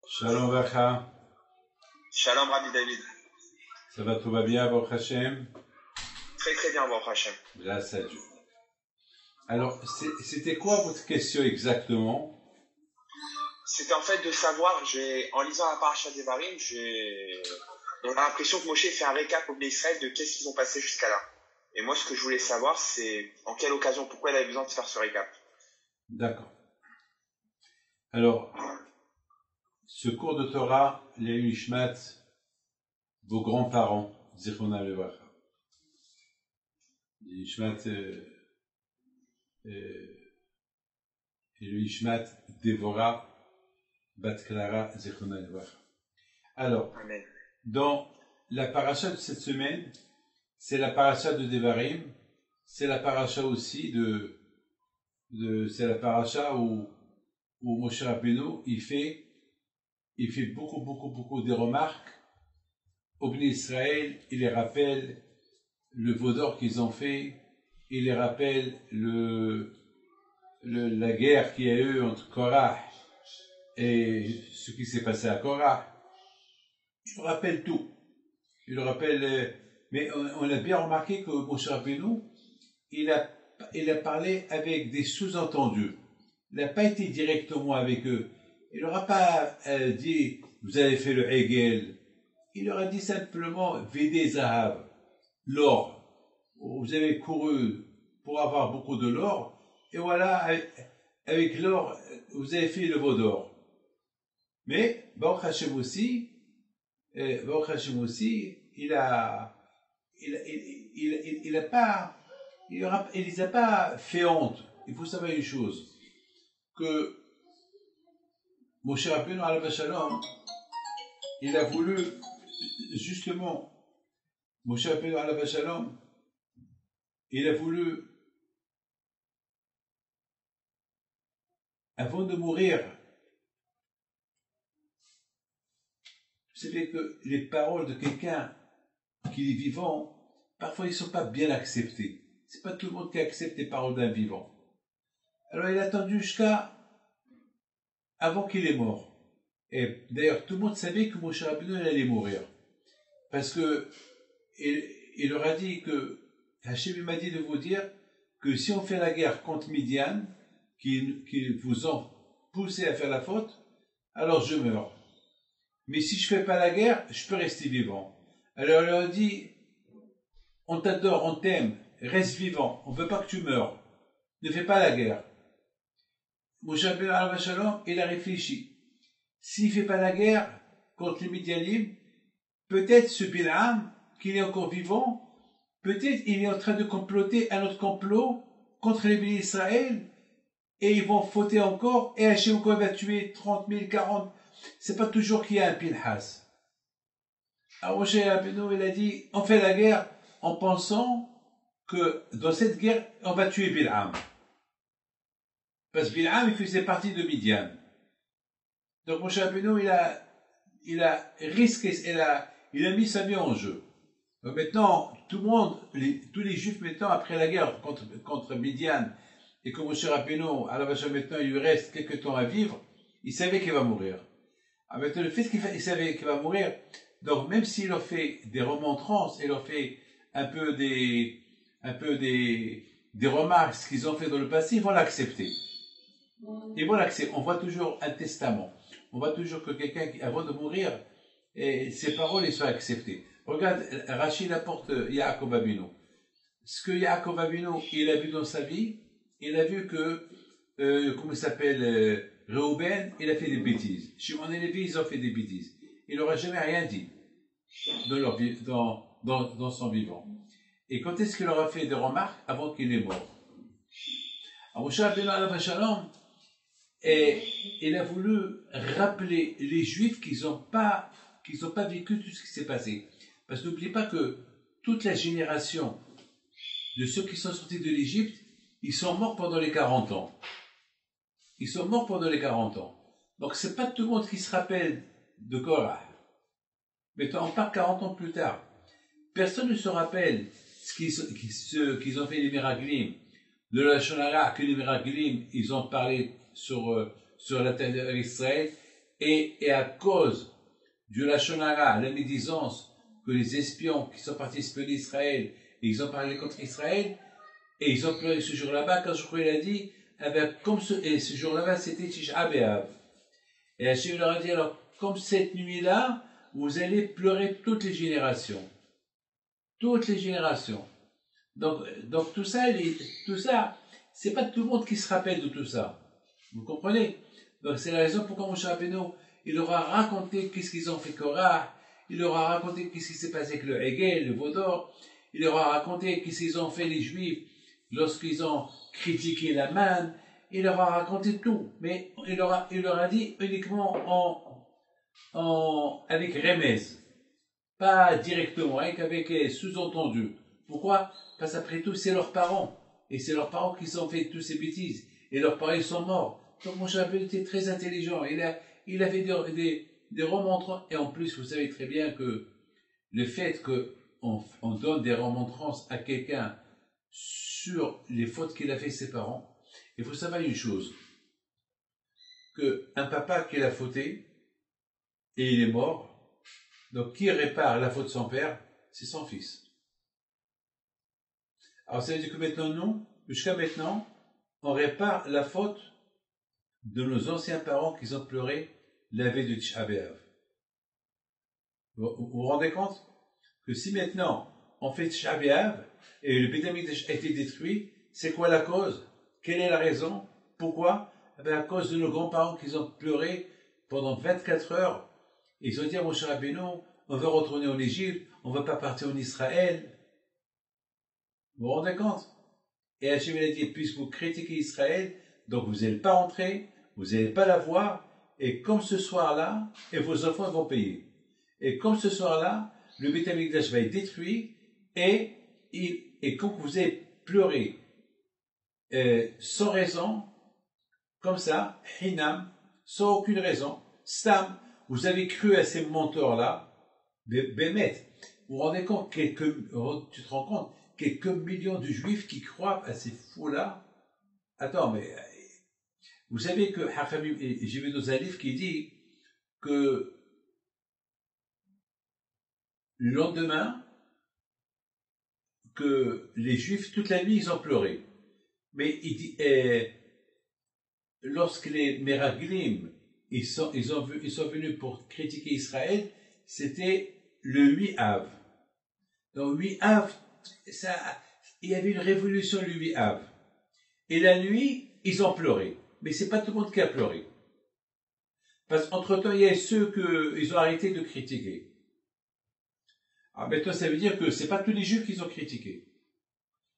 Shalom Vacha. Shalom Rabbi David. Ça va, tout va bien, Baruch Hashem? Très très bien, Baruch Hashem. Grâce à Dieu. Alors, c'était quoi votre question exactement? C'était en fait de savoir, en lisant la Parashat Devarim, on a l'impression que Moshe fait un récap au Bnei Israël de qu'est-ce qu'ils ont passé jusqu'à là. Et moi, ce que je voulais savoir, c'est en quelle occasion, pourquoi il avait besoin de faire ce récap. D'accord. Alors, ce cours de Torah, les Ishmat, vos grands-parents, Zichronam Levacha. Les Ishmat et le Ishmat Dévora, Bat Clara, Zichronam Levacha. Alors, Amen. dans la paracha de cette semaine, c'est la paracha de Devarim, c'est la paracha aussi c'est la paracha où Moshe Rabbeinu, il fait beaucoup de remarques au Bnei Israël, il les rappelle le veau d'or qu'ils ont fait, il les rappelle la guerre qu'il y a eu entre Korah et ce qui s'est passé à Korah. Il le rappelle tout. Il le rappelle, mais on a bien remarqué que Moshe Rabbeinu, il a parlé avec des sous-entendus. Il n'a pas été directement avec eux. Il leur a pas dit, vous avez fait le Hegel. Il leur a dit simplement, Védé Zahav, l'or. Vous avez couru pour avoir beaucoup de l'or. Et voilà, avec l'or, vous avez fait le veau d'or. Mais, Baruch Hashem aussi, il les a pas fait honte. Il faut savoir une chose, que Moshe Rabbeinu alav shalom, il a voulu justement, Moshe Rabbeinu alav shalom, il a voulu, avant de mourir, vous savez que les paroles de quelqu'un qui est vivant, parfois ils ne sont pas bien acceptées. C'est pas tout le monde qui accepte les paroles d'un vivant. Alors il a attendu jusqu'à avant qu'il est mort. Et d'ailleurs, tout le monde savait que Moshe Rabbeinu allait mourir. Parce que il leur a dit que Hachem m'a dit de vous dire que si on fait la guerre contre Midian, qui vous ont poussé à faire la faute, alors je meurs. Mais si je ne fais pas la guerre, je peux rester vivant. Alors il leur a dit, on t'adore, on t'aime, reste vivant, on ne veut pas que tu meurs. Ne fais pas la guerre. Moshe Rabbeinu alav shalom, il a réfléchi. S'il ne fait pas la guerre contre les Midianim, peut-être ce Bil'am, qu'il est encore vivant, peut-être il est en train de comploter un autre complot contre les Bénis Israël, et ils vont fauter encore, et Hachem encore va tuer 30 000, 40. C'est pas toujours qu'il y a un Pinhas. Alors Moshe Rabbeinu, il a dit, on fait la guerre en pensant que dans cette guerre, on va tuer Bil'am. Parce que Bil'am, il faisait partie de Midian. Donc Moshe Rabbeinu, il a risqué, il a mis sa vie en jeu. Donc maintenant, tout le monde, tous les Juifs maintenant, après la guerre contre Midian, et que Moshe Rabbeinu, alav shalom, maintenant, il lui reste quelques temps à vivre, il savait qu'il va mourir. Alors maintenant, le fait qu'il savait qu'il va mourir, donc même s'il leur fait des remontrances, et leur fait un peu des remarques, ce qu'ils ont fait dans le passé, ils vont l'accepter. Ils vont l'accepter. On voit toujours un testament. On voit toujours que quelqu'un, avant de mourir, et ses paroles, elles sont acceptées. Regarde, Rachid apporte Yaakov Avinu. Ce que Yaakov Avinu, il a vu dans sa vie, il a vu que, comment il s'appelle, Reuben, il a fait des bêtises. Shimon et Lévi, ils ont fait des bêtises. Il n'aura jamais rien dit dans son vivant. Et quand est-ce qu'il leur a fait des remarques? Avant qu'il est mort. Alors, Moshe Rabbeinu alav shalom, et il a voulu rappeler les Juifs qu'ils n'ont pas vécu tout ce qui s'est passé. Parce que n'oubliez pas que toute la génération de ceux qui sont sortis de l'Égypte, ils sont morts pendant les 40 ans. Ils sont morts pendant les 40 ans. Donc c'est pas tout le monde qui se rappelle de Korah. Mais on part 40 ans plus tard. Personne ne se rappelle ce qu'ils ont fait les miraglim le Lashon Hara que les Meraglim, ils ont parlé sur la terre d'Israël, et à cause du Lashon Hara, la médisance que les espions qui sont partis espionner Israël, et ils ont parlé contre Israël, et ils ont pleuré ce jour là-bas, quand je crois qu'il a dit, et ce jour là-bas, c'était Tisha B'Av. Et Hachem leur a dit, alors, comme cette nuit-là, vous allez pleurer toutes les générations. Toutes les générations. Donc tout ça, c'est pas tout le monde qui se rappelle de tout ça. Vous comprenez? Donc c'est la raison pourquoi Moshe Rabbeinu, il leur a raconté qu'est-ce qu'ils ont fait Korah, il leur a raconté qu'est-ce qui s'est passé avec le Hegel, le Vaudor, il leur a raconté qu'est-ce qu'ils ont fait les Juifs lorsqu'ils ont critiqué la manne, il leur a raconté tout, mais il leur a dit uniquement avec remez, pas directement, avec sous-entendu. Pourquoi? Parce qu'après tout, c'est leurs parents. Et c'est leurs parents qui ont fait toutes ces bêtises. Et leurs parents, ils sont morts. Donc, mon Rabbeinu était très intelligent. Il a fait des remontrances. Et en plus, vous savez très bien que le fait qu'on donne des remontrances à quelqu'un sur les fautes qu'il a fait ses parents, il faut savoir une chose. Qu'un papa qui l'a fauté, et il est mort, donc qui répare la faute de son père? C'est son fils. Alors ça veut dire que maintenant, nous, jusqu'à maintenant, on répare la faute de nos anciens parents qui ont pleuré la veille de Tisha B'Av. Vous vous rendez compte que si maintenant on fait Tisha B'Av et le Beit Hamikdash a été détruit, c'est quoi la cause? Quelle est la raison? Pourquoi? À cause de nos grands-parents qui ont pleuré pendant 24 heures. Ils ont dit à Moshe Rabbeinu, on veut retourner en Égypte, on ne va pas partir en Israël. Vous vous rendez compte? Et Hachem a dit, puisque vous critiquez Israël, donc vous n'allez pas rentrer, vous n'allez pas la voir, et comme ce soir-là, et vos enfants vont payer. Et comme ce soir-là, le Beit Hamikdash va être détruit, et quand vous avez pleuré sans raison, comme ça, hinam, sans aucune raison, stam, vous avez cru à ces menteurs-là, bémet, vous vous rendez compte, tu te rends compte, quelques millions de juifs qui croient à ces fous-là. Attends, mais vous savez que Hachamim, j'ai vu dans un livre qui dit que le lendemain, que les juifs, toute la nuit, ils ont pleuré. Mais il dit, lorsque les Meraglim, ils sont venus pour critiquer Israël, c'était le 8 Av. Donc 8 Av, il y avait une révolution le 8 Av. Et la nuit, ils ont pleuré. Mais c'est pas tout le monde qui a pleuré. Parce qu'entre-temps, il y a ceux qu'ils ont arrêté de critiquer. Alors maintenant, ça veut dire que c'est pas tous les juifs qu'ils ont critiqué.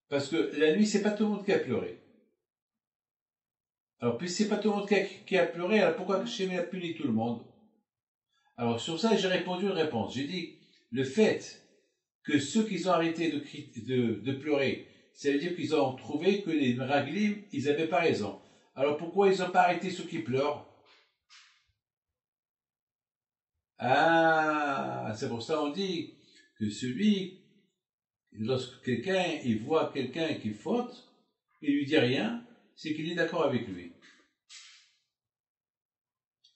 Parce que la nuit, c'est pas tout le monde qui a pleuré. Alors, puis c'est pas tout le monde qui a pleuré, alors pourquoi Hachem a puni tout le monde? Alors, sur ça, j'ai répondu une réponse. J'ai dit, le fait que ceux qui ont arrêté de pleurer, ça veut dire qu'ils ont trouvé que les Meraglim, ils n'avaient pas raison. Alors pourquoi ils n'ont pas arrêté ceux qui pleurent? Ah, c'est pour ça on dit que lorsque quelqu'un, il voit quelqu'un qui faute, il lui dit rien, c'est qu'il est d'accord avec lui.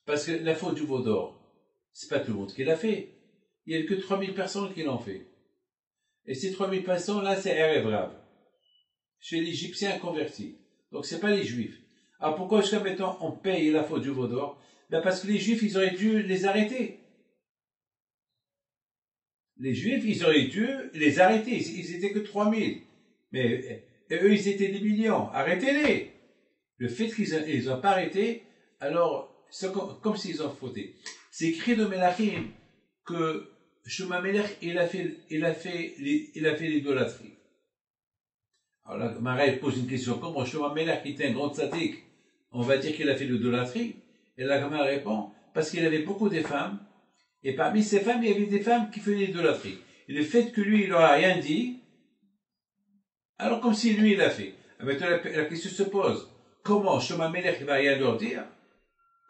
Parce que la faute du veau d'or, c'est pas tout le monde qui l'a fait. Il n'y a que 3000 personnes qui l'ont fait. Et ces 3000 personnes-là, c'est Erev Rav. Chez l'Égyptien converti. Donc c'est pas les Juifs. Alors pourquoi jusqu'à maintenant on paye la faute du veau d'or? Ben parce que les Juifs, ils auraient dû les arrêter. Les Juifs, ils auraient dû les arrêter. Ils étaient que 3000. Mais eux, ils étaient des millions. Arrêtez-les. Le fait qu'ils n'ont pas arrêté, alors, c'est comme s'ils ont fauté. C'est écrit dans Melachim que Shlomo Melech, il a fait l'idolâtrie. Alors là, Marais pose une question. Comment Shlomo Melech, qui était un grand tzaddik, on va dire qu'il a fait l'idolâtrie? Et la Gemara répond, parce qu'il avait beaucoup de femmes, et parmi ces femmes, il y avait des femmes qui faisaient l'idolâtrie. Et le fait que lui, il leur a rien dit, alors comme si lui, il l'a fait. Maintenant, la question se pose. Comment Shlomo Melech, il va rien leur dire?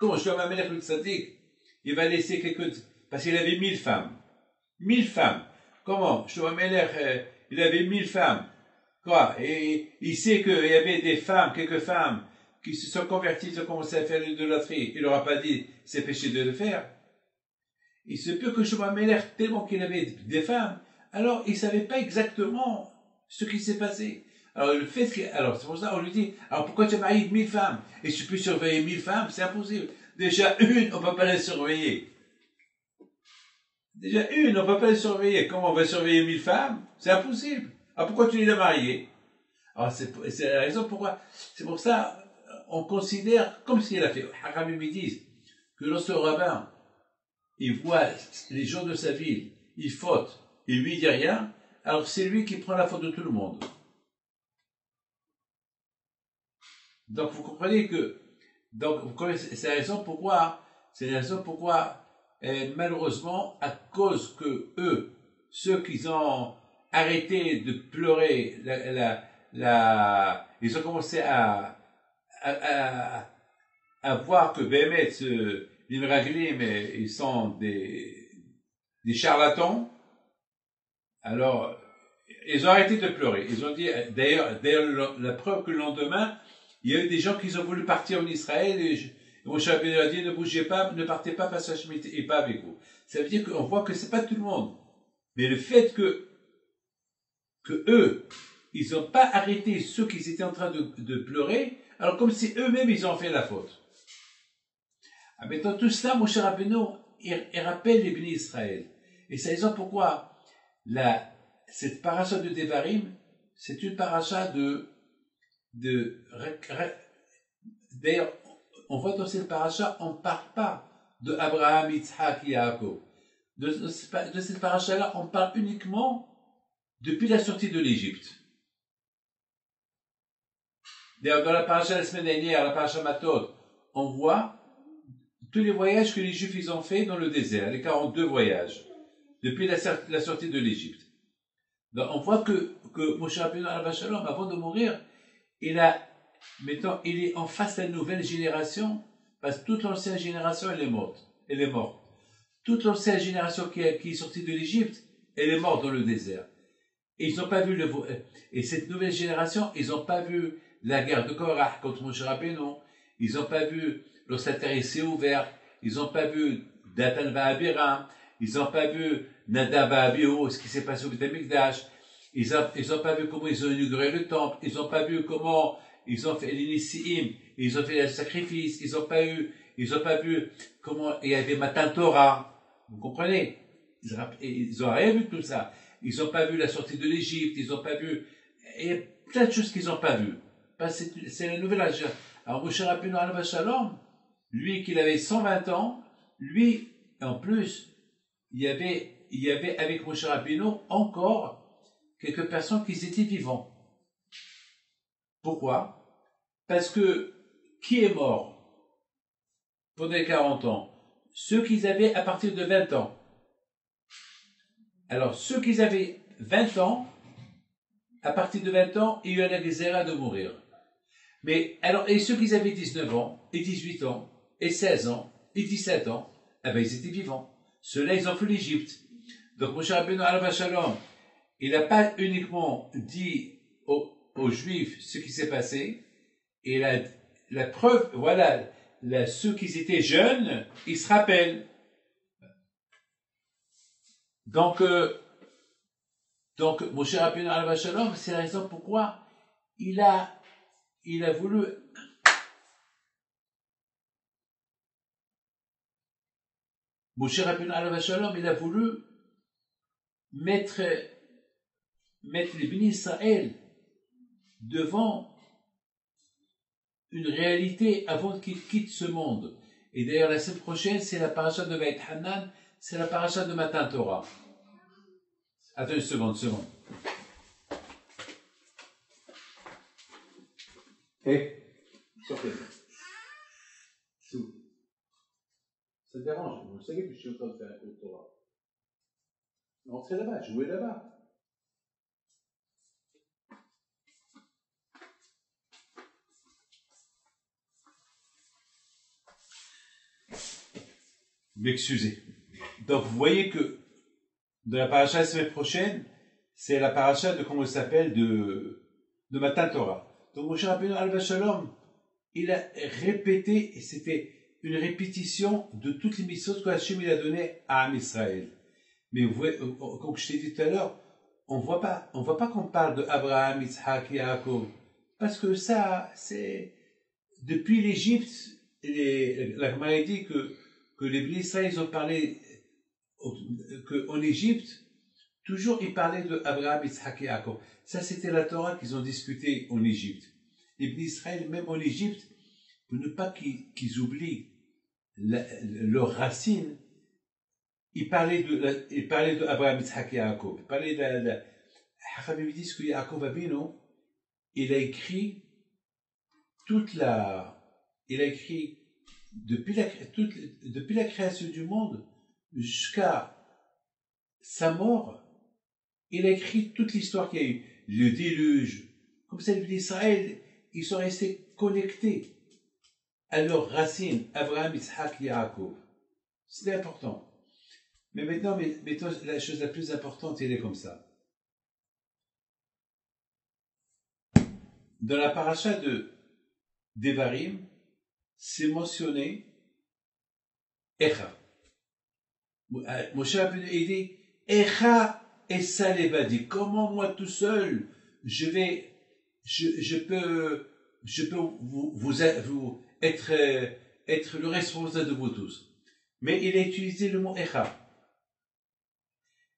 Comment Shlomo Melech, le tzaddik, il va laisser parce qu'il avait 1000 femmes. 1000 femmes. Comment Shlomo Melech, il avait 1000 femmes. Quoi? Et il sait qu'il y avait des femmes, quelques femmes, qui se sont converties, qui ont commencé à faire l'idolâtrie. Il leur a pas dit, c'est péché de le faire. Il se peut que Shlomo Ameler, tellement qu'il avait des femmes, alors il savait pas exactement ce qui s'est passé. Alors le fait que, alors c'est pour ça on lui dit, alors pourquoi tu as marié 1000 femmes et tu peux surveiller 1000 femmes, c'est impossible. Déjà une, on peut pas la surveiller. Déjà une, on peut pas la surveiller. Comment on va surveiller 1000 femmes? C'est impossible. Alors pourquoi tu les as mariées? Alors c'est la raison pourquoi. C'est pour ça on considère comme s'il a fait. Haramim me disent que lorsque le rabbin il voit les gens de sa ville, il faute, il lui dit rien, alors c'est lui qui prend la faute de tout le monde. Donc vous comprenez que, c'est la raison pourquoi, malheureusement, à cause que eux, ceux qui ont arrêté de pleurer, ils ont commencé à voir que Bémet, les Meraglim, ils sont des charlatans. Alors, ils ont arrêté de pleurer. Ils ont dit, d'ailleurs, la preuve que le lendemain, il y a eu des gens qui ont voulu partir en Israël et Moshe Rabbeinu a dit, ne bougez pas, ne partez pas parce que Hachem est pas avec vous. Ça veut dire qu'on voit que c'est pas tout le monde. Mais le fait que eux, ils n'ont pas arrêté ceux qui étaient en train de pleurer, alors comme si eux-mêmes ils ont fait la faute. Ah, mais dans tout cela, Moshe Rabbeinu, il rappelle les bénis Israël. Et c'est la raison pourquoi cette paracha de Devarim, c'est une paracha d'ailleurs, on voit dans cette paracha, on ne parle pas de Abraham, Yitzhak et Yaakov. De cette paracha-là, on parle uniquement depuis la sortie de l'Égypte. D'ailleurs, dans la paracha de la semaine dernière, la paracha Matot, on voit tous les voyages que les Juifs ils ont fait dans le désert, les 42 voyages, depuis la sortie de l'Égypte. Donc, on voit que Moshe Rabbeinu alav shalom, avant de mourir, il est en face de la nouvelle génération, parce que toute l'ancienne génération, elle est morte. Toute l'ancienne génération qui est sortie de l'Égypte, elle est morte dans le désert. Et ils n'ont pas vu et cette nouvelle génération, ils n'ont pas vu la guerre de Korach contre Moshe Rabbeinu, ils n'ont pas vu lorsque la terre s'est ouverte, ils n'ont pas vu Datan Va'abiram, ils n'ont pas vu Nadab Va'abihu, ce qui s'est passé au Beth Amikdash, ils n'ont pas vu comment ils ont inauguré le temple, ils n'ont pas vu comment ils ont fait l'Inissim, ils ont fait le sacrifice, ils n'ont pas vu comment il y avait Matan Torah, vous comprenez? Ils n'ont rien vu de tout ça. Ils n'ont pas vu la sortie de l'Égypte, ils n'ont pas vu, il y a plein de choses qu'ils n'ont pas vues. C'est la nouvelle âge. Alors Moshe Rabbeinu alav shalom, lui qui avait 120 ans, lui, en plus, il y avait avec Moshe Rabbeinu encore quelques personnes qui étaient vivants. Pourquoi? Parce que qui est mort pendant les 40 ans? Ceux qui avaient à partir de 20 ans. Alors, ceux qui avaient 20 ans, à partir de 20 ans, il y a eu la Gezerah de mourir. Mais, alors, et ceux qui avaient 19 ans, et 18 ans, et 16 ans, et 17 ans, eh ben, ils étaient vivants. Ceux-là, ils ont fait l'Égypte. Donc, Moshe Rabbeinu alav shalom, il n'a pas uniquement dit aux Juifs ce qui s'est passé, et la preuve, voilà, ceux qui étaient jeunes, ils se rappellent. Donc, Moshe Rabbeinu alav shalom, c'est la raison pourquoi il a voulu Moshe Rabbeinu alav shalom, il a voulu mettre les bénis Israël devant une réalité avant qu'il quitte ce monde. Et d'ailleurs, la semaine prochaine, c'est la paracha de Veit Hanan, c'est la paracha de Matan Torah. Attends une seconde. Sortez. Ça te dérange, vous savez que je suis en train de faire un cours de Torah. Entrez là-bas, jouez là-bas. M'excusez. Donc, vous voyez que dans la paracha la semaine prochaine, c'est la paracha de, comment il s'appelle, de de Matan Torah. Donc Moshe Rabbeinu Alav Shalom, il a répété, et c'était une répétition de toutes les mitzvot que Hachem il a donné à Am Israël. Mais vous voyez, comme je t'ai dit tout à l'heure, on voit pas qu'on parle de Abraham, Yitzhak, Yaakov, parce que ça, c'est depuis l'Égypte, la Gemara dit que les Bnei Israël ils ont parlé qu'en Égypte, toujours ils parlaient de Abraham, Yitzhak et Yaakov. Ça, c'était la Torah qu'ils ont discuté en Égypte. Les Bnei Israël, même en Égypte, pour ne pas qu'ils oublient leurs racines, ils parlaient de Abraham, Yitzhak et Yaakov. Ils parlaient de Chachamim disent que Yaakov Avinu, il a écrit depuis la création du monde jusqu'à sa mort, il a écrit toute l'histoire qu'il y a eu, le déluge. Comme ça, les Israël, ils sont restés connectés à leurs racines, Abraham, Yitzhak, Yaakov. C'était important. Mais maintenant, la chose la plus importante, elle est comme ça. Dans la paracha de Devarim, c'est mentionné Echa. Moshe Rabbeinu dit Echa Essa Levadi. Comment moi tout seul je peux vous être le responsable de vous tous. Mais il a utilisé le mot Echa.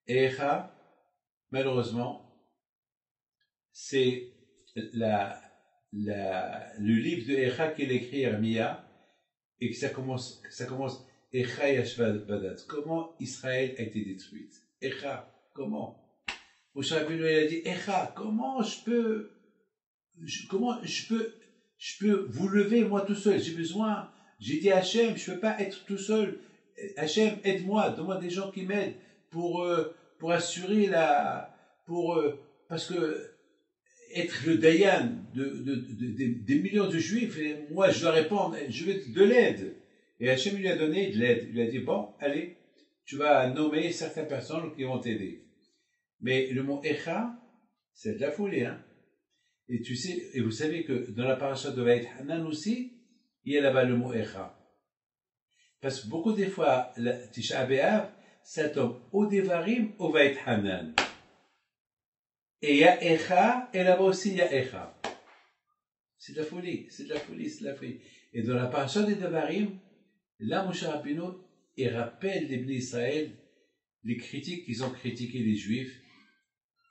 Et Echa, malheureusement, c'est le livre de Echa qu'il a écrit Yermia, et que ça commence Echa Yashvad Badat. Comment Israël a été détruite? Echa, comment? Moshe Rabbeinu a dit Echa, comment je peux vous lever moi tout seul? J'ai dit à Hachem, je peux pas être tout seul. Hachem, aide-moi, donne-moi des gens qui m'aident pour assurer parce que être le Dayan des millions de Juifs, et moi je dois répondre, je veux de l'aide. Et Hachem lui a donné de l'aide. Il lui a dit, bon, allez, tu vas nommer certaines personnes qui vont t'aider. Mais le mot Echa, c'est de la folie, hein. Et vous savez que dans la paracha de Vayet Hanan aussi, il y a là-bas le mot Echa. Parce que beaucoup des fois, Tisha B'Av, ça tombe au Devarim, au Vayet Hanan. Et il y a Echa, et là-bas aussi il y a Echa. C'est de la folie. Et dans la paracha des Devarim, là, Moshe Rabbeinu, il rappelle les Bnei Israël les critiques qu'ils ont critiqué les Juifs,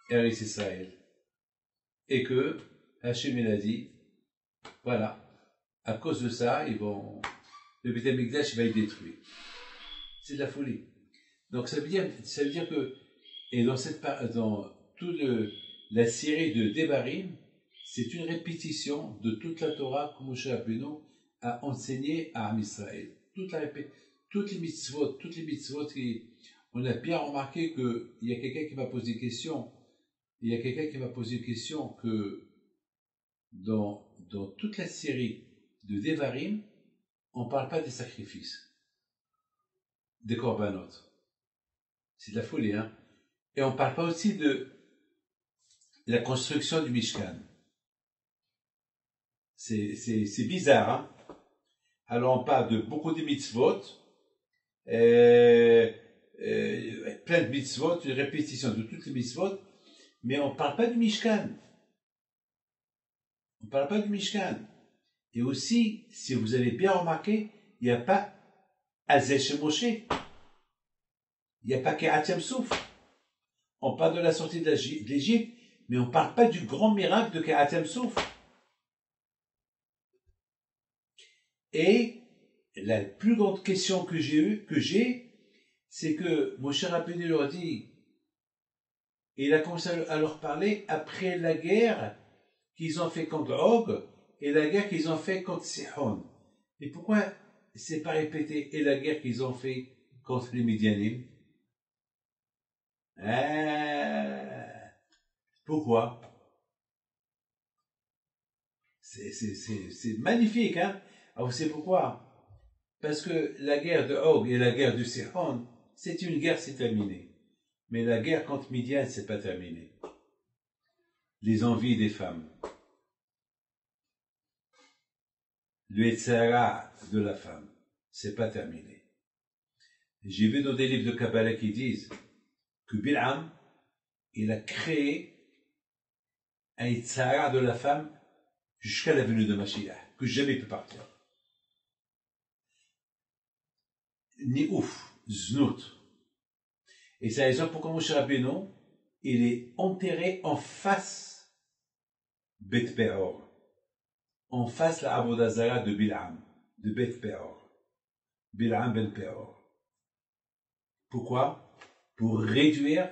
Eretz Israël. Et que Hachem il a dit, voilà, à cause de ça, le Beth Amikdash va être détruit. C'est de la folie. Donc ça veut dire que, et dans toute la série de Devarim, c'est une répétition de toute la Torah que Moshe Rabbeinu a enseigné à Am Israël. Toutes les mitzvot, on a bien remarqué qu'il y a quelqu'un qui m'a posé une question. Que dans toute la série de Devarim, on ne parle pas des sacrifices, des korbanot. C'est de la folie, hein. Et on ne parle pas aussi de la construction du Mishkan. C'est bizarre, hein. Alors on parle de beaucoup de mitzvot, plein de mitzvot, une répétition de toutes les mitzvot, mais on ne parle pas du Mishkan. Et aussi, si vous avez bien remarqué, il n'y a pas Azeh Moshe. Il n'y a pas Kehat Yam Souf. On parle de la sortie de l'Égypte, mais on ne parle pas du grand miracle de Kehat Yam Souf. Et la plus grande question que j'ai, c'est que Moshe Rabbeinu leur dit, et il a commencé à leur parler après la guerre qu'ils ont fait contre Og et la guerre qu'ils ont fait contre Sihon. Et pourquoi c'est pas répété et la guerre qu'ils ont fait contre les Midianim? Pourquoi? C'est magnifique, hein? Alors, vous savez pourquoi? Parce que la guerre de Og et la guerre de Sihon, c'est une guerre, c'est terminé. Mais la guerre contre Midian, c'est pas terminé. Les envies des femmes. le Yetzirah de la femme, c'est pas terminé. J'ai vu dans des livres de Kabbalah qui disent que Bil'am, il a créé un Yetzirah de la femme jusqu'à la venue de Mashiach, que jamais il peut partir. Ni ouf, znout. Et c'est la raison pourquoi Moshe Rabbeinu, il est enterré en face Bet Peor, en face la Avodah Zarah de Bil'am, de Bet Peor, Bil'am Ben Peor. Pourquoi? Pour réduire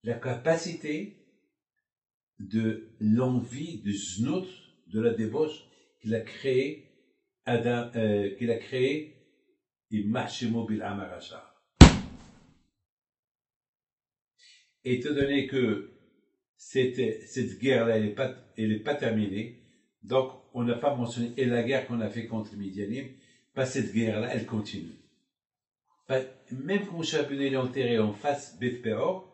la capacité de l'envie de znout, de la débauche qu'il a créé Adam, qu'il a créé Imachemo Bil'am Aracha. Étant donné que cette guerre-là, elle est pas terminée, donc on n'a pas mentionné, et la guerre qu'on a fait contre les Midianim, pas cette guerre-là, elle continue. Même quand Moshe Rabbeinu est enterré en face Beth Peor,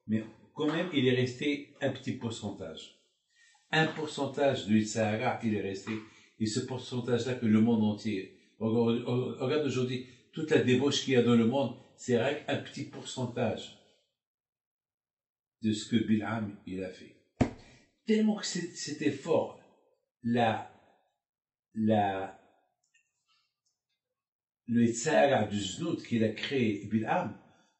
mais quand même il est resté un petit pourcentage. Un pourcentage de Sahara, il est resté, et ce pourcentage-là que le monde entier, regarde aujourd'hui, toute la débauche qu'il y a dans le monde, c'est rien qu'un petit pourcentage de ce que Bil'am il a fait. Tellement que c'était fort, le Yetzirah du Znout qu'il a créé Bil'am,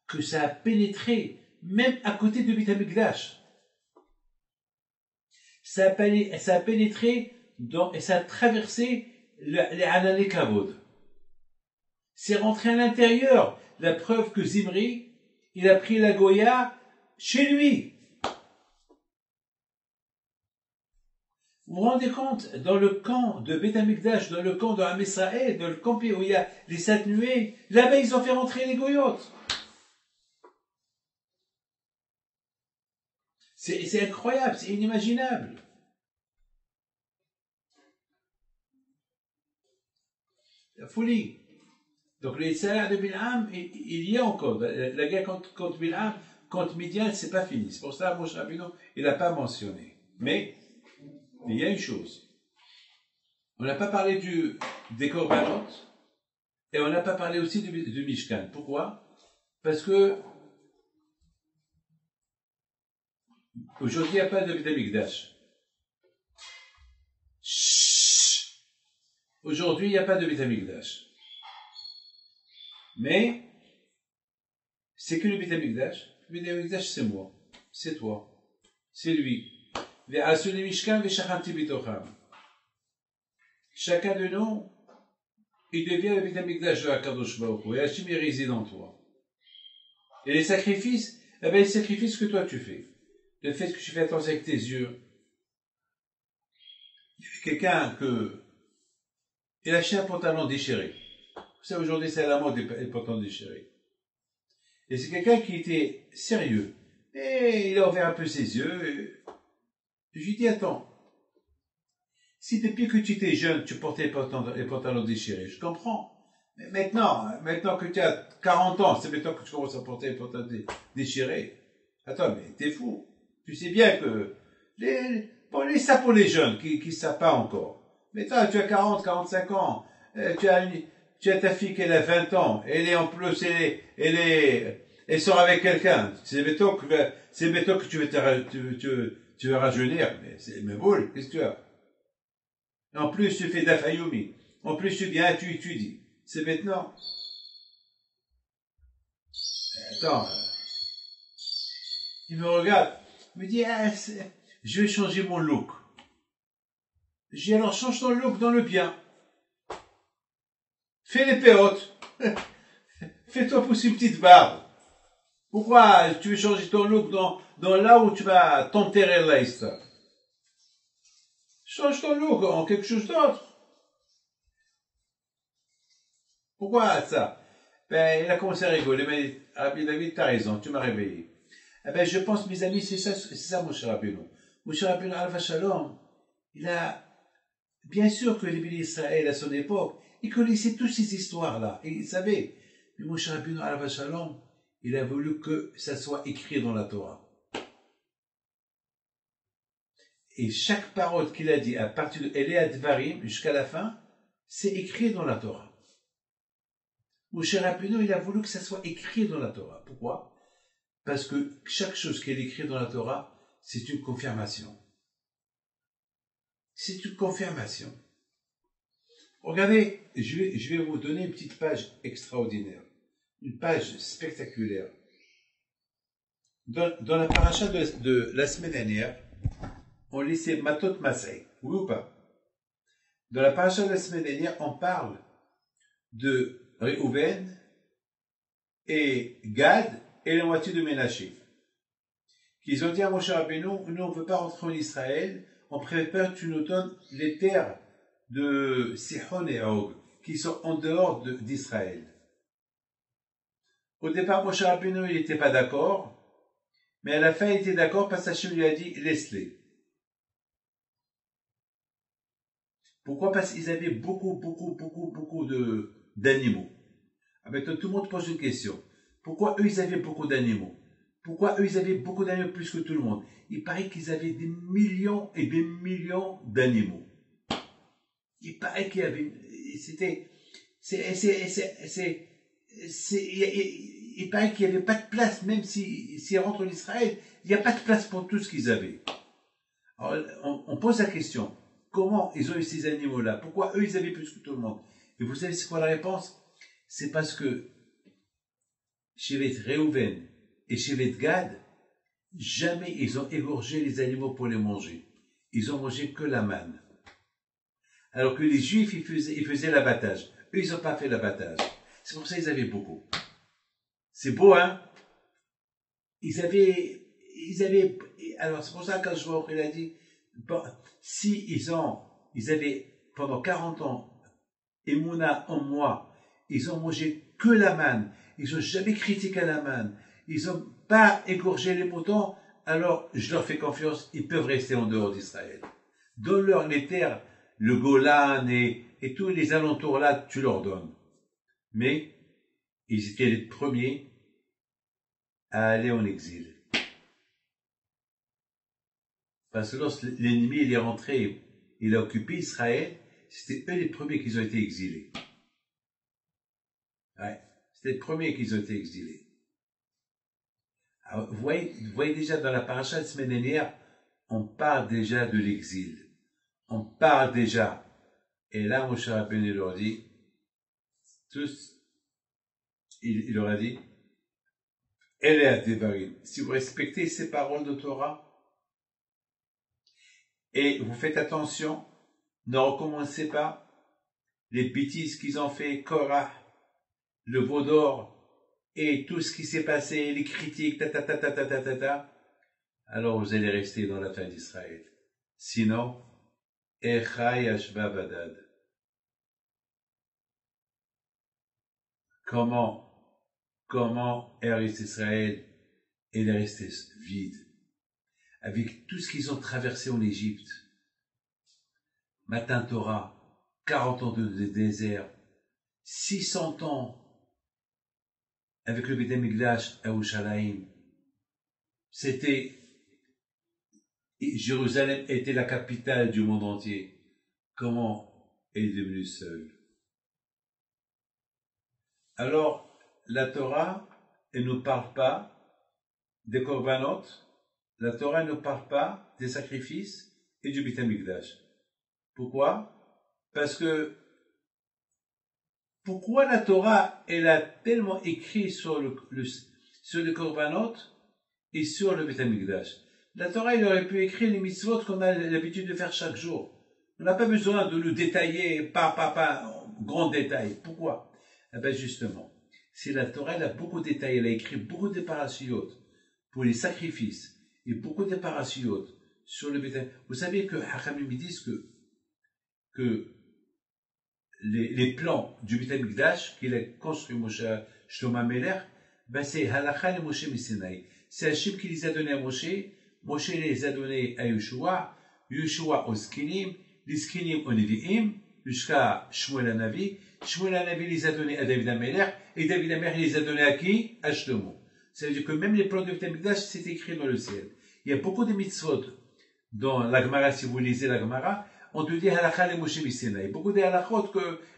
que ça a pénétré même à côté de Beit HaMikdash. Ça a pénétré et ça a traversé les Anané Kavod. C'est rentré à l'intérieur. La preuve que Zimri, il a pris la Goya chez lui. Vous vous rendez compte, dans le camp de Beit HaMikdash, dans le camp de Am Israël, dans le camp où il y a les 7 nuées, là-bas ils ont fait rentrer les goyotes. C'est incroyable, c'est inimaginable. La folie. Donc les salaires de Bil'am, il y a encore. La guerre contre Bil'am, contre Midian, c'est pas fini. C'est pour ça que Moshe Rabbeinu, il n'a pas mentionné. Mais il y a une chose. On n'a pas parlé des korbanot et on n'a pas parlé aussi du Mishkan. Pourquoi? Parce que aujourd'hui, il n'y a pas de Beit HaMikdash. Aujourd'hui, il n'y a pas de Beit HaMikdash. Mais, c'est que le Beit HaMikdash. Le Beit HaMikdash, c'est moi. C'est toi. C'est lui. Chacun de nous, il devient le Beit HaMikdash de Akadosh Baruch Hu. Et Hachem, il réside en toi. Et les sacrifices, les sacrifices que toi tu fais, le fait que tu fais attention avec tes yeux, quelqu'un il a acheté un pantalon déchiré. Vous savez, aujourd'hui, c'est à la mode, les pantalons déchirés. Et c'est quelqu'un qui était sérieux. Et il a ouvert un peu ses yeux. Je lui dis, attends, si depuis que tu étais jeune, tu portais les pantalons déchirés, je comprends. Mais maintenant que tu as 40 ans, c'est maintenant que tu commences à porter les pantalons déchirés. Attends, mais t'es fou. Tu sais bien que ça pour les jeunes qui ne savent pas encore. Mais toi, tu as 40, 45 ans, tu as ta fille qui a 20 ans, elle est en plus, elle sort avec quelqu'un. C'est béton que tu veux rajeunir. Mais boule, qu'est-ce que tu as? En plus, tu fais d'affayoumi. En plus, tu viens, tu étudies. C'est maintenant. Attends. Il me regarde. Il me dit, je vais changer mon look. Je dis, alors change ton look dans le bien. Fais les péotes. Fais-toi pousser une petite barbe. Pourquoi tu veux changer ton look dans là où tu vas t'enterrer là, ça? Change ton look en quelque chose d'autre. Pourquoi ça? Ben, il a commencé à rigoler, mais Rabbi David, t'as raison, tu m'as réveillé. Eh ben, je pense, mes amis, c'est ça, Moshe Rabbeinu. Moshe Rabbeinu, Alva Shalom, il a, bien sûr que les bénis d'Israël, à son époque, il connaissait toutes ces histoires-là, et il savait. Mais Moshe Rabbeinu, Alva Shalom, il a voulu que ça soit écrit dans la Torah. Et chaque parole qu'il a dit, à partir de Elea Dvarim jusqu'à la fin, c'est écrit dans la Torah. Moshe Rabbeinu, il a voulu que ça soit écrit dans la Torah. Pourquoi? Parce que chaque chose qui est écrite dans la Torah, c'est une confirmation. C'est une confirmation. Regardez, je vais vous donner une petite page extraordinaire, une page spectaculaire. Dans la paracha de la semaine dernière, on lisait Matot Masei, oui ou pas? Dans la paracha de la semaine dernière, on parle de Réhouven et Gad et la moitié de Ménaché. Qu'ils ont dit à Moshe Rabbeinu, nous on ne veut pas rentrer en Israël, on préfère que tu nous donnes les terres de Sihon et Og, qui sont en dehors d'Israël. Au départ, Moshe Rabbeinu, il n'était pas d'accord, mais à la fin, il était d'accord parce qu'Hachem lui a dit, laisse-les. Pourquoi? Parce qu'ils avaient beaucoup d'animaux. Maintenant, tout le monde pose une question. Pourquoi eux, ils avaient beaucoup d'animaux? Pourquoi eux, ils avaient beaucoup d'animaux plus que tout le monde? Il paraît qu'ils avaient des millions et des millions d'animaux. Il paraît qu'il y avait... Il paraît qu'il n'y avait pas de place, même s'ils rentrent en Israël, il n'y a pas de place pour tout ce qu'ils avaient. Alors, on pose la question. Comment ils ont eu ces animaux-là? Pourquoi eux, ils avaient plus que tout le monde? Et vous savez c'est quoi la réponse? C'est parce que Shevet Réhouven et Shevet Gad, jamais ils ont égorgé les animaux pour les manger. Ils ont mangé que la manne. Alors que les Juifs, ils faisaient l'abattage. Eux, ils n'ont pas fait l'abattage. C'est pour ça qu'ils avaient beaucoup. C'est beau, hein? Ils avaient... Alors, c'est pour ça que quand je vois il a dit... Bon, si ils avaient pendant 40 ans Emouna en moi, ils ont mangé que la manne, ils n'ont jamais critiqué la manne, ils n'ont pas égorgé les moutons, alors je leur fais confiance, ils peuvent rester en dehors d'Israël. Donne-leur les terres, le Golan et tous les alentours là, tu leur donnes. Mais ils étaient les premiers à aller en exil. Parce que lorsque l'ennemi est rentré, il a occupé Israël, c'était eux les premiers qui ont été exilés. Ouais, c'était les premiers qui ont été exilés. Alors, vous voyez déjà dans la paracha de la semaine dernière, on parle déjà de l'exil. On parle déjà. Et là, Moshe Rabbeinu leur dit, tous, il leur a dit, Elea Devarim, si vous respectez ces paroles de Torah, et vous faites attention, ne recommencez pas les bêtises qu'ils ont fait, Korah, le veau d'or, et tout ce qui s'est passé, les critiques, alors vous allez rester dans la terre d'Israël. Sinon, Echa Yashba Badad. Comment Eretz Israël est resté vide? Avec tout ce qu'ils ont traversé en Égypte, Matan Torah, 40 ans de désert, 600 ans avec le Beth Amikdash à Yerushalayim. Jérusalem était la capitale du monde entier. Comment elle est devenue seule? Alors, la Torah, elle ne nous parle pas des korbanot, la Torah ne parle pas des sacrifices et du Beth Amikdash. Pourquoi? Parce que pourquoi la Torah, elle a tellement écrit sur le korbanot et sur le Beth Amikdash? La Torah, elle aurait pu écrire les mitzvot qu'on a l'habitude de faire chaque jour. On n'a pas besoin de le détailler, pas, en grand détail. Pourquoi? Eh bien, justement, si la Torah, elle a beaucoup détaillé, elle a écrit beaucoup de parashiot pour les sacrifices et beaucoup de parashiot sur le Beth Amikdash. Vous savez que Hachamim me disent que les plans du Beth Amikdash qu'il a construit Moshe Shlomo Amelech, ben c'est Halakha et Moshe Misinaï. C'est Hachem qui les a donnés à Moshe, Moshe les a donnés à Yeshua, Yeshua aux Skinim, les Skinim aux Nevi'im, jusqu'à Shmuel HaNavi. Shmuel HaNavi les a donnés à David HaMelech, et David HaMelech les a donnés à qui? À Shlomo. Ça veut dire que même les plans du Beth Amikdash, c'est écrit dans le ciel. Il y a beaucoup de mitzvot dans la Gemara, si vous lisez la Gemara, on te dit halakha le Moshe Bisinaï. Beaucoup de halakhot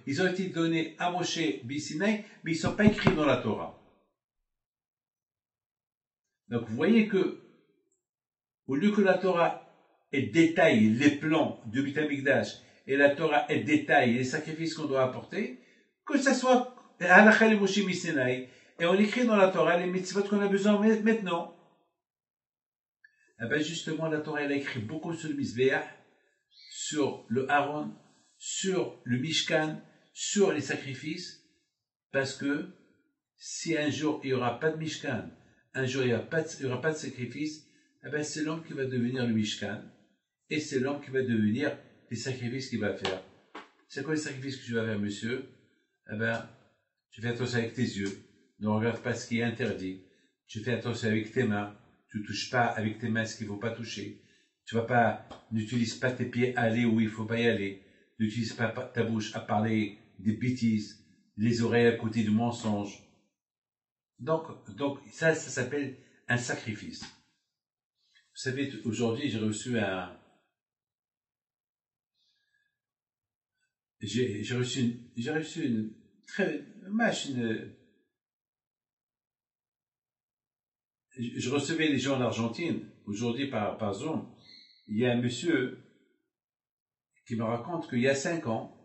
qu'ils ont été donnés à Moshe Bisinaï, mais ils ne sont pas écrits dans la Torah. Donc vous voyez que, au lieu que la Torah détaille les plans du Beit HaMikdash et la Torah détaille les sacrifices qu'on doit apporter, que ça soit halakha le Moshe Bisinaï, et on écrit dans la Torah les mitzvot qu'on a besoin maintenant. Eh bien justement, la Torah elle a écrit beaucoup sur le Mizbeach, sur le Aaron, sur le Mishkan, sur les sacrifices, parce que si un jour il n'y aura pas de Mishkan, un jour il n'y aura pas de sacrifice, eh bien c'est l'homme qui va devenir le Mishkan, et c'est l'homme qui va devenir les sacrifices qu'il va faire. C'est quoi les sacrifices que tu vas faire, monsieur? Eh bien, tu fais attention avec tes yeux, ne regarde pas ce qui est interdit, tu fais attention avec tes mains, tu ne touches pas avec tes mains ce qu'il ne faut pas toucher. N'utilise pas tes pieds à aller où il ne faut pas y aller. N'utilise pas ta bouche à parler des bêtises, les oreilles à côté du mensonge. Donc ça s'appelle un sacrifice. Vous savez, aujourd'hui, j'ai reçu une machine. Je recevais les gens en Argentine, aujourd'hui par Zoom. Il y a un monsieur qui me raconte qu'il y a 5 ans,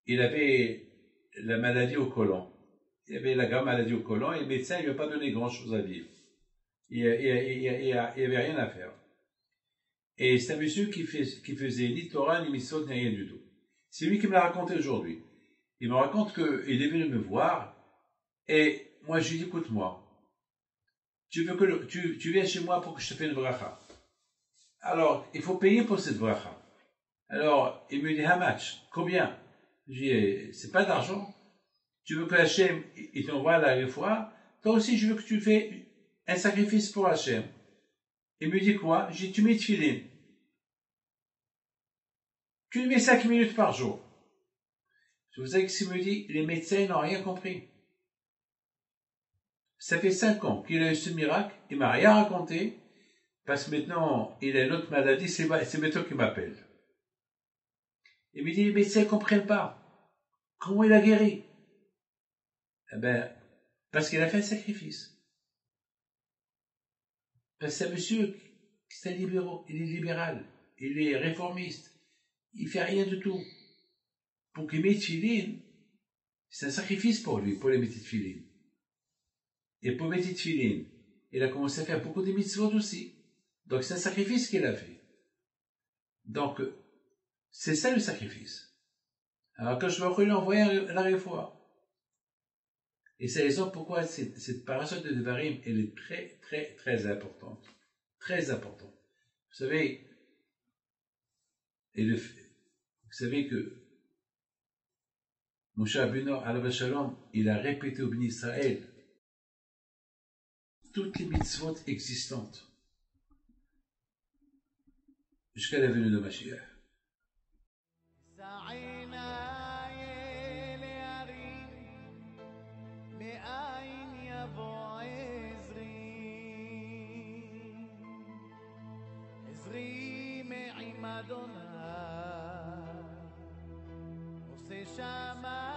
il avait la maladie au côlon. Il avait la grave maladie au côlon et le médecin ne lui a pas donné grand-chose à vivre. Il n'y avait rien à faire. Et c'est un monsieur qui faisait ni Torah, ni Mitzvot, ni rien du tout. C'est lui qui me l'a raconté aujourd'hui. Il me raconte qu'il est venu me voir et moi je lui dis, écoute-moi, tu viens chez moi pour que je te fasse une bracha. Alors, il faut payer pour cette bracha. Alors, il me dit, how much? Combien? Je dis, c'est pas d'argent. Tu veux que Hachem, il t'envoie la fois? Toi aussi, je veux que tu fais un sacrifice pour Hachem. Il me dit quoi? Je dis, tu mets de filin. Tu le mets 5 minutes par jour. Je vous savez que s'il me dit, les médecins n'ont rien compris. Ça fait 5 ans qu'il a eu ce miracle, il m'a rien raconté, parce que maintenant, il a une autre maladie, c'est maintenant qu'il m'appelle. Il me dit, les médecins ne comprennent pas. Comment il a guéri? Eh bien, parce qu'il a fait un sacrifice. Parce que c'est un monsieur, c'est un libéral, il est libéral, il est réformiste, il fait rien du tout. Pour qu'il mette filin, c'est un sacrifice pour lui, pour les mettre de filin. Et pour mettre de filin, il a commencé à faire beaucoup de mitzvot aussi. Donc c'est un sacrifice qu'il a fait. Donc, c'est ça le sacrifice. Alors quand je me lui envoyer la réfoua. Et c'est la raison pourquoi cette parasol de Devarim, elle est très, très, très importante. Très importante. Vous savez, vous savez que Moshe Rabbeinu, alav shalom, il a répété au Bnei Israël toutes les mitzvot existantes jusqu'à la venue de Mashiach. Shama